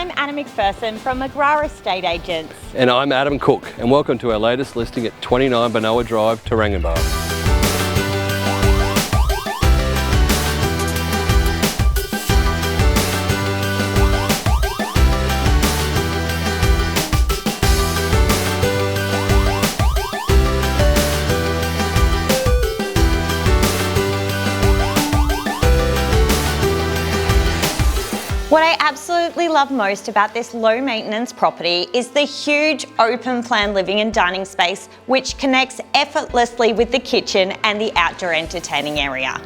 I'm Anna McPherson from McGrath Estate Agents. And I'm Adam Cook, and welcome to our latest listing at 29 Benowa Drive, Taranganba. What I absolutely love most about this low maintenance property is the huge open plan living and dining space which connects effortlessly with the kitchen and the outdoor entertaining area.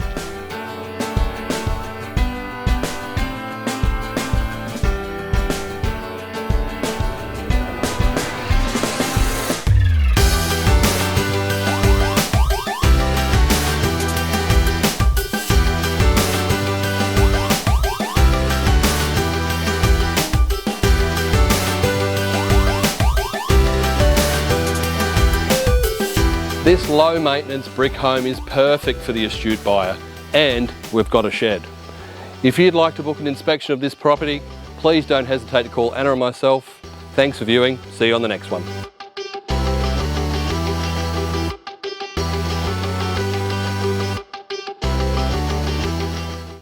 This low maintenance brick home is perfect for the astute buyer, and we've got a shed. If you'd like to book an inspection of this property, please don't hesitate to call Anna or myself. Thanks for viewing. See you on the next one.